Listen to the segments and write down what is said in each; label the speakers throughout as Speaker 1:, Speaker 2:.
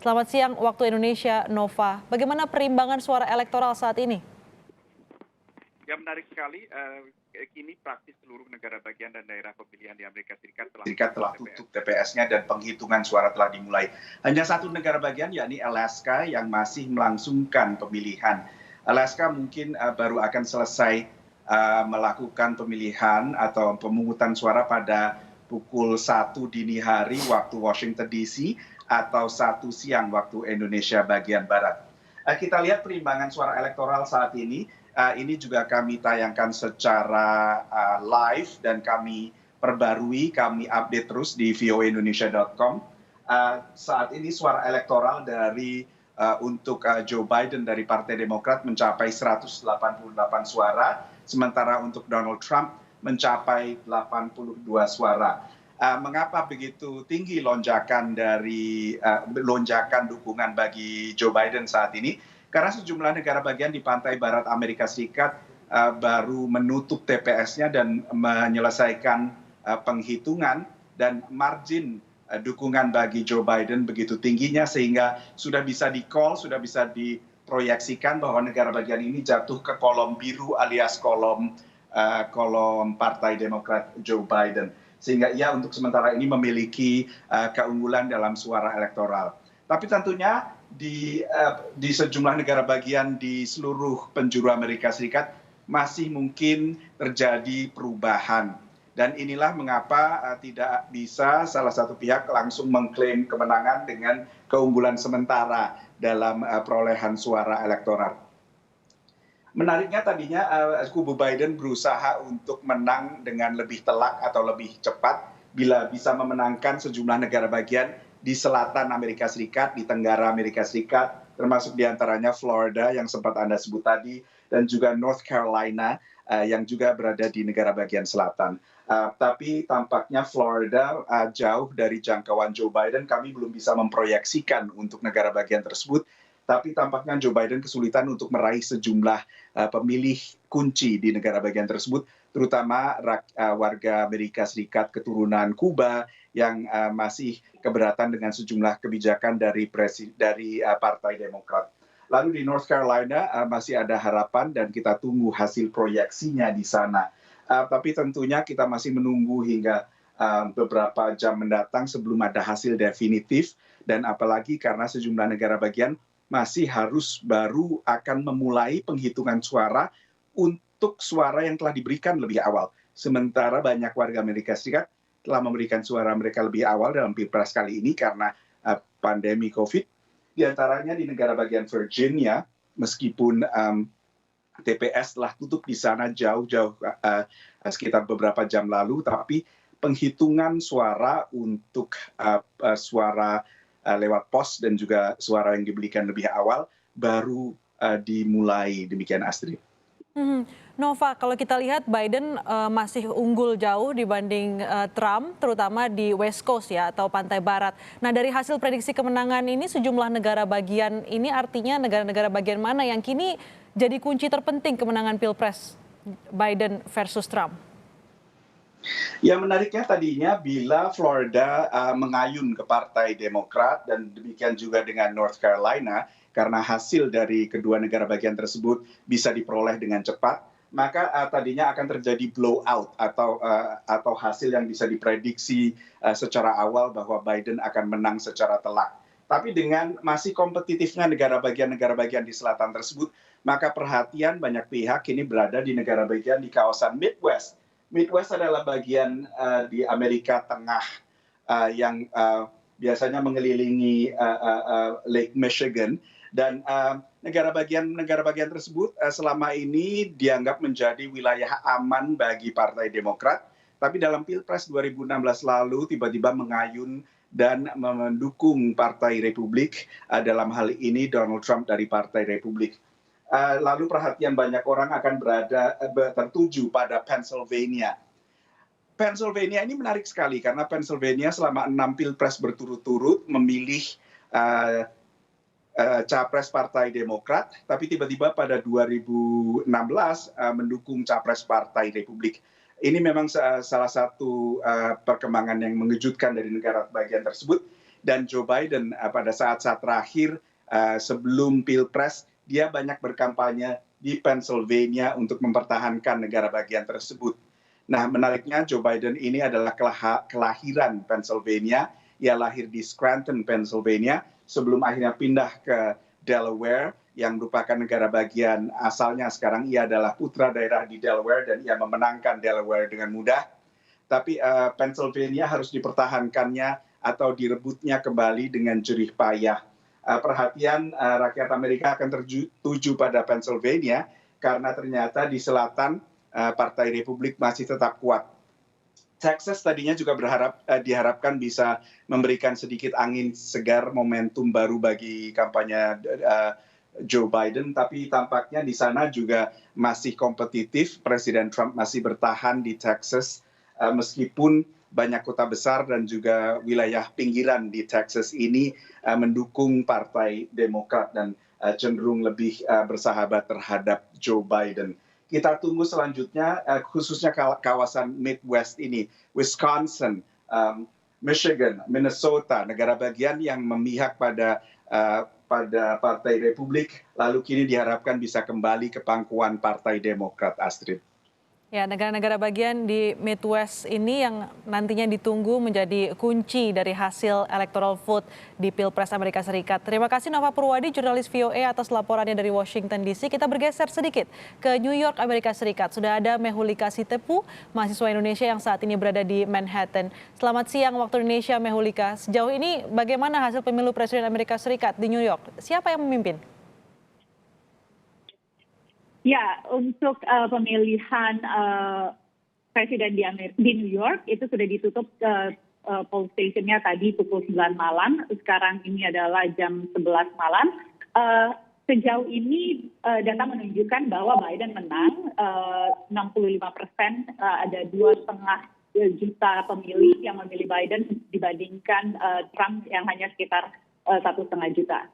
Speaker 1: Selamat siang waktu Indonesia, Nova. Bagaimana perimbangan suara elektoral saat ini?
Speaker 2: Ya menarik sekali, kini praktis seluruh negara bagian dan daerah pemilihan di Amerika Serikat telah tutup TPS-nya dan penghitungan suara telah dimulai. Hanya satu negara bagian yakni Alaska yang masih melangsungkan pemilihan. Alaska mungkin baru akan selesai melakukan pemilihan atau pemungutan suara pada pukul 1 dini hari waktu Washington DC atau 1 siang waktu Indonesia bagian Barat. Kita lihat perimbangan suara elektoral saat ini. Ini juga kami tayangkan secara live dan kami perbarui, kami update terus di voaindonesia.com. Saat ini suara elektoral untuk Joe Biden dari Partai Demokrat mencapai 188 suara, sementara untuk Donald Trump mencapai 82 suara. Mengapa begitu tinggi lonjakan dukungan bagi Joe Biden saat ini? Karena sejumlah negara bagian di pantai barat Amerika Serikat baru menutup TPS-nya dan menyelesaikan penghitungan, dan margin dukungan bagi Joe Biden begitu tingginya sehingga sudah bisa di-call, sudah bisa diproyeksikan bahwa negara bagian ini jatuh ke kolom biru alias kolom Partai Demokrat Joe Biden. Sehingga ia untuk sementara ini memiliki keunggulan dalam suara elektoral. Tapi tentunya di sejumlah negara bagian di seluruh penjuru Amerika Serikat masih mungkin terjadi perubahan. Dan inilah mengapa tidak bisa salah satu pihak langsung mengklaim kemenangan dengan keunggulan sementara dalam perolehan suara elektoral. Menariknya tadinya kubu Biden berusaha untuk menang dengan lebih telak atau lebih cepat bila bisa memenangkan sejumlah negara bagian di selatan Amerika Serikat, di tenggara Amerika Serikat, termasuk diantaranya Florida yang sempat Anda sebut tadi, dan juga North Carolina yang juga berada di negara bagian selatan. Tapi tampaknya Florida jauh dari jangkauan Joe Biden, kami belum bisa memproyeksikan untuk negara bagian tersebut. Tapi tampaknya Joe Biden kesulitan untuk meraih sejumlah pemilih kunci di negara bagian tersebut, terutama warga Amerika Serikat keturunan Kuba yang masih keberatan dengan sejumlah kebijakan dari Partai Demokrat. Lalu di North Carolina masih ada harapan dan kita tunggu hasil proyeksinya di sana. Tapi tentunya kita masih menunggu hingga beberapa jam mendatang sebelum ada hasil definitif, dan apalagi karena sejumlah negara bagian masih harus baru akan memulai penghitungan suara untuk suara yang telah diberikan lebih awal. Sementara banyak warga Amerika Serikat telah memberikan suara mereka lebih awal dalam Pilpres kali ini karena pandemi COVID. Di antaranya di negara bagian Virginia, meskipun TPS telah tutup di sana jauh-jauh sekitar beberapa jam lalu, tapi penghitungan suara untuk suara lewat pos dan juga suara yang diberikan lebih awal baru dimulai. Demikian, Astrid.
Speaker 1: Nova, kalau kita lihat Biden masih unggul jauh dibanding Trump, terutama di West Coast ya atau pantai barat. Nah, dari hasil prediksi kemenangan ini sejumlah negara bagian ini artinya negara-negara bagian mana yang kini jadi kunci terpenting kemenangan Pilpres Biden versus Trump?
Speaker 2: Ya, menariknya tadinya bila Florida mengayun ke Partai Demokrat dan demikian juga dengan North Carolina, karena hasil dari kedua negara bagian tersebut bisa diperoleh dengan cepat, maka tadinya akan terjadi blowout atau hasil yang bisa diprediksi secara awal bahwa Biden akan menang secara telak. Tapi dengan masih kompetitifnya negara bagian di selatan tersebut, maka perhatian banyak pihak kini berada di negara bagian di kawasan Midwest. Midwest adalah bagian di Amerika Tengah yang biasanya mengelilingi Lake Michigan, dan negara bagian tersebut selama ini dianggap menjadi wilayah aman bagi Partai Demokrat. Tapi dalam Pilpres 2016 lalu tiba-tiba mengayun dan mendukung Partai Republik, dalam hal ini Donald Trump dari Partai Republik. Lalu perhatian banyak orang akan tertuju pada Pennsylvania. Pennsylvania ini menarik sekali karena Pennsylvania selama 6 Pilpres berturut-turut memilih capres Partai Demokrat, tapi tiba-tiba pada 2016 mendukung capres Partai Republik. Ini memang salah satu perkembangan yang mengejutkan dari negara bagian tersebut, Dan Joe Biden pada saat-saat terakhir sebelum Pilpres, dia banyak berkampanye di Pennsylvania untuk mempertahankan negara bagian tersebut. Nah, menariknya Joe Biden ini adalah kelahiran Pennsylvania. Ia lahir di Scranton, Pennsylvania, sebelum akhirnya pindah ke Delaware, yang merupakan negara bagian asalnya. Sekarang ia adalah putra daerah di Delaware dan ia memenangkan Delaware dengan mudah. Tapi Pennsylvania harus dipertahankannya atau direbutnya kembali dengan jerih payah. Perhatian rakyat Amerika akan tertuju pada Pennsylvania karena ternyata di selatan Partai Republik masih tetap kuat. Texas tadinya juga diharapkan bisa memberikan sedikit angin segar, momentum baru bagi kampanye Joe Biden, tapi tampaknya di sana juga masih kompetitif. Presiden Trump masih bertahan di Texas, meskipun banyak kota besar dan juga wilayah pinggiran di Texas ini mendukung Partai Demokrat dan cenderung lebih bersahabat terhadap Joe Biden. Kita tunggu selanjutnya, khususnya kawasan Midwest ini, Wisconsin, Michigan, Minnesota, negara bagian yang memihak pada Partai Republik, lalu kini diharapkan bisa kembali ke pangkuan Partai Demokrat, Astrid.
Speaker 1: Ya, negara-negara bagian di Midwest ini yang nantinya ditunggu menjadi kunci dari hasil electoral vote di Pilpres Amerika Serikat. Terima kasih Nova Purwadi, jurnalis VOA atas laporannya dari Washington DC. Kita bergeser sedikit ke New York, Amerika Serikat. Sudah ada Mehulika Sitepu, mahasiswa Indonesia yang saat ini berada di Manhattan. Selamat siang waktu Indonesia, Mehulika. Sejauh ini bagaimana hasil pemilu Presiden Amerika Serikat di New York? Siapa yang memimpin?
Speaker 3: Ya, untuk pemilihan presiden di New York itu sudah ditutup poll stationnya tadi pukul 9 malam. Sekarang ini adalah jam 11 malam. Sejauh ini data menunjukkan bahwa Biden menang 65%. Ada 2,5 juta pemilih yang memilih Biden dibandingkan Trump yang hanya sekitar 1,5 juta.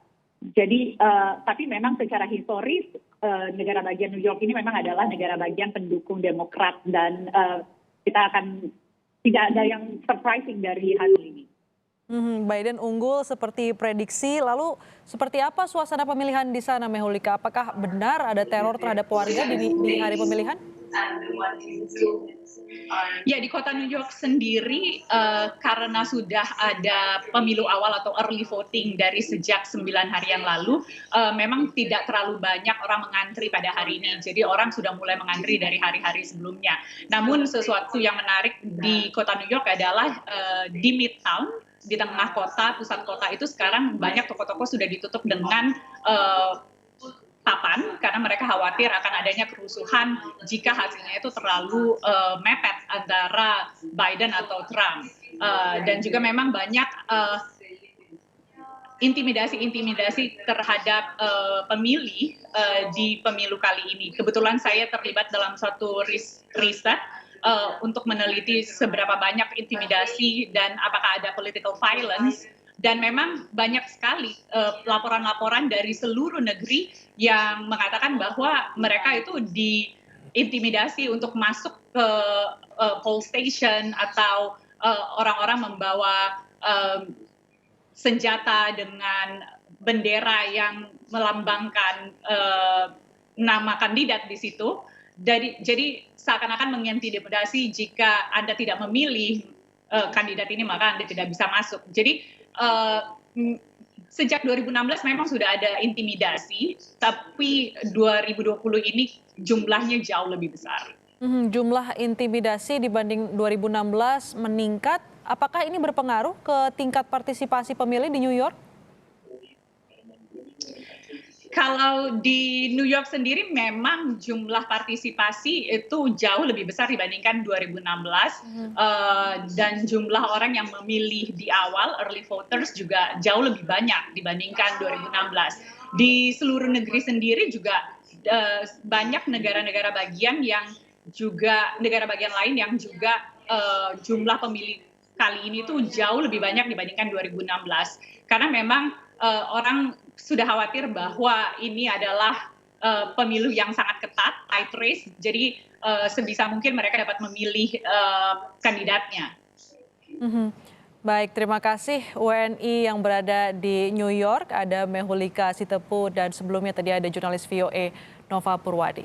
Speaker 3: Jadi, tapi memang secara historis negara bagian New York ini memang adalah negara bagian pendukung Demokrat dan kita akan tidak ada yang surprising dari hasil ini.
Speaker 1: Biden unggul seperti prediksi. Lalu seperti apa suasana pemilihan di sana, Mehulika? Apakah benar ada teror terhadap warga di hari pemilihan?
Speaker 4: Ya, di kota New York sendiri karena sudah ada pemilu awal atau early voting dari sejak 9 hari yang lalu, memang tidak terlalu banyak orang mengantri pada hari ini. Jadi orang sudah mulai mengantri dari hari-hari sebelumnya. Namun sesuatu yang menarik di kota New York adalah di Midtown, di tengah kota, pusat kota itu sekarang banyak toko-toko sudah ditutup dengan papan karena mereka khawatir akan adanya kerusuhan jika hasilnya itu terlalu mepet antara Biden atau Trump. Dan juga memang banyak intimidasi terhadap pemilih di pemilu kali ini. Kebetulan saya terlibat dalam suatu riset untuk meneliti seberapa banyak intimidasi dan apakah ada political violence. Dan memang banyak sekali laporan-laporan dari seluruh negeri yang mengatakan bahwa mereka itu diintimidasi untuk masuk ke poll station atau orang-orang membawa senjata dengan bendera yang melambangkan nama kandidat di situ. Jadi seakan-akan mengintimidasi jika Anda tidak memilih kandidat ini maka Anda tidak bisa masuk. Jadi sejak 2016 memang sudah ada intimidasi, tapi 2020 ini jumlahnya jauh lebih besar.
Speaker 1: Jumlah intimidasi dibanding 2016 meningkat. Apakah ini berpengaruh ke tingkat partisipasi pemilih di New York?
Speaker 4: Kalau di New York sendiri memang jumlah partisipasi itu jauh lebih besar dibandingkan 2016 dan jumlah orang yang memilih di awal early voters juga jauh lebih banyak dibandingkan 2016. Di seluruh negeri sendiri juga banyak negara-negara bagian yang juga negara bagian lain yang juga jumlah pemilih kali ini tuh jauh lebih banyak dibandingkan 2016 karena memang orang sudah khawatir bahwa ini adalah pemilu yang sangat ketat, tight race, jadi sebisa mungkin mereka dapat memilih kandidatnya.
Speaker 1: Baik, terima kasih WNI yang berada di New York, ada Mehulika Sitepu dan sebelumnya tadi ada jurnalis VOA Nova Purwadi.